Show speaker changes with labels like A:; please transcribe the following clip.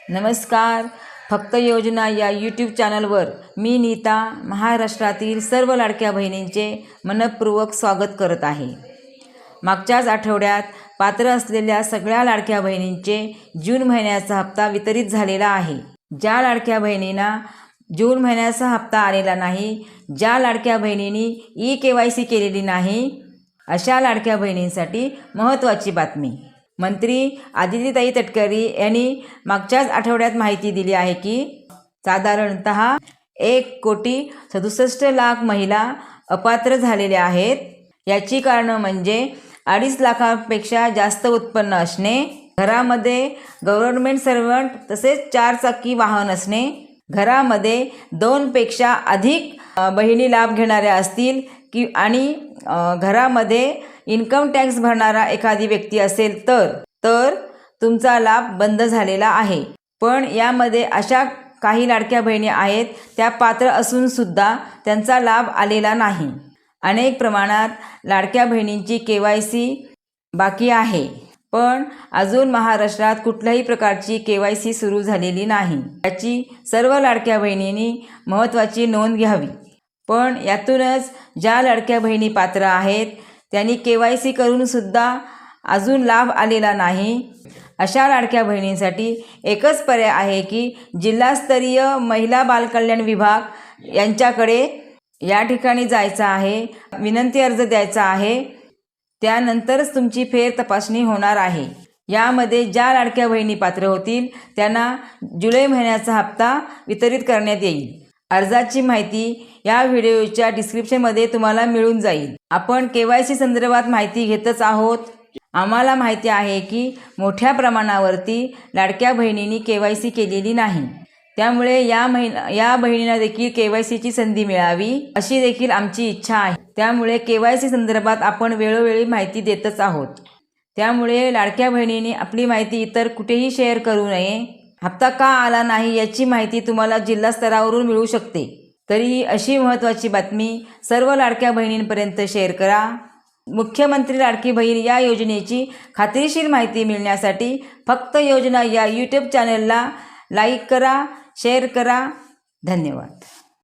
A: नमस्कार. फक्त योजना या यूट्यूब चॅनलवर मी नीता महाराष्ट्रातील सर्व लाडक्या बहिणींचे मनपूर्वक स्वागत करत आहे. मागच्याच आठवड्यात पात्र असलेल्या सगळ्या लाडक्या बहिणींचे जून महिन्याचा हप्ता वितरित झालेला आहे. ज्या लाडक्या बहिणींना जून महिन्याचा हप्ता आलेला नाही, ज्या लाडक्या बहिणींनी KYC केलेली नाही, अशा लाडक्या बहिणींसाठी महत्त्वाची बातमी. मंत्री आदितीताई तटकरे यांनी मागच्याच आठवड्यात माहिती दिली आहे की साधारणतः 1,67,00,000 महिला अपात्र झालेल्या आहेत. याची कारणं म्हणजे 2.5 लाखांपेक्षा जास्त उत्पन्न असणे, घरामध्ये गव्हर्नमेंट सर्वंट तसेच 4 चाकी वाहन असणे, घरामध्ये 2 पेक्षा अधिक बहिणी लाभ घेणाऱ्या असतील आणि घरामध्ये इन्कम टॅक्स भरणारा एखादी व्यक्ती असेल तर तुमचा लाभ बंद झालेला आहे. पण यामध्ये अशा काही लाडक्या बहिणी आहेत त्या पात्र असूनसुद्धा त्यांचा लाभ आलेला नाही. अनेक प्रमाणात लाडक्या बहिणींची KYC बाकी आहे, पण अजून महाराष्ट्रात कुठल्याही प्रकारची KYC सुरू झालेली नाही. याची सर्व लाडक्या बहिणींनी महत्त्वाची नोंद घ्यावी. पण यातूनच ज्या लाडक्या बहिणी पात्र आहेत त्यांनी KYC करूनसुद्धा अजून लाभ आलेला नाही, अशा लाडक्या बहिणींसाठी एकच पर्याय आहे की जिल्हास्तरीय महिला बालकल्याण विभाग यांच्याकडे या ठिकाणी जायचं आहे, विनंती अर्ज द्यायचा आहे. त्यानंतरच तुमची फेर तपासणी होणार आहे. यामध्ये ज्या लाडक्या बहिणी पात्र होतील त्यांना जुलै महिन्याचा हप्ता वितरित करण्यात येईल. अर्जाची माहिती या व्हिडिओच्या डिस्क्रिप्शनमध्ये तुम्हाला मिळून जाईल. आपण KYC संदर्भात माहिती घेतच आहोत. आम्हाला माहिती आहे की मोठ्या प्रमाणावरती लाडक्या बहिणींनी KYC केलेली नाही, त्यामुळे या बहिणींना देखील KYCची संधी मिळावी अशी देखील आमची इच्छा आहे. त्यामुळे KYC संदर्भात आपण वेळोवेळी माहिती देतच आहोत. त्यामुळे लाडक्या बहिणींनी आपली माहिती इतर कुठेही शेअर करू नये. हप्ता का आला नाही याची माहिती तुम्हाला जिल्हा स्तरावरून मिळू शकते. तरीही अशी महत्त्वाची बातमी सर्व लाडक्या बहिणींपर्यंत शेअर करा. मुख्यमंत्री लाडकी बहीण या योजनेची खात्रीशीर माहिती मिळण्यासाठी फक्त योजना या यूट्यूब चॅनलला लाईक करा, शेअर करा. धन्यवाद.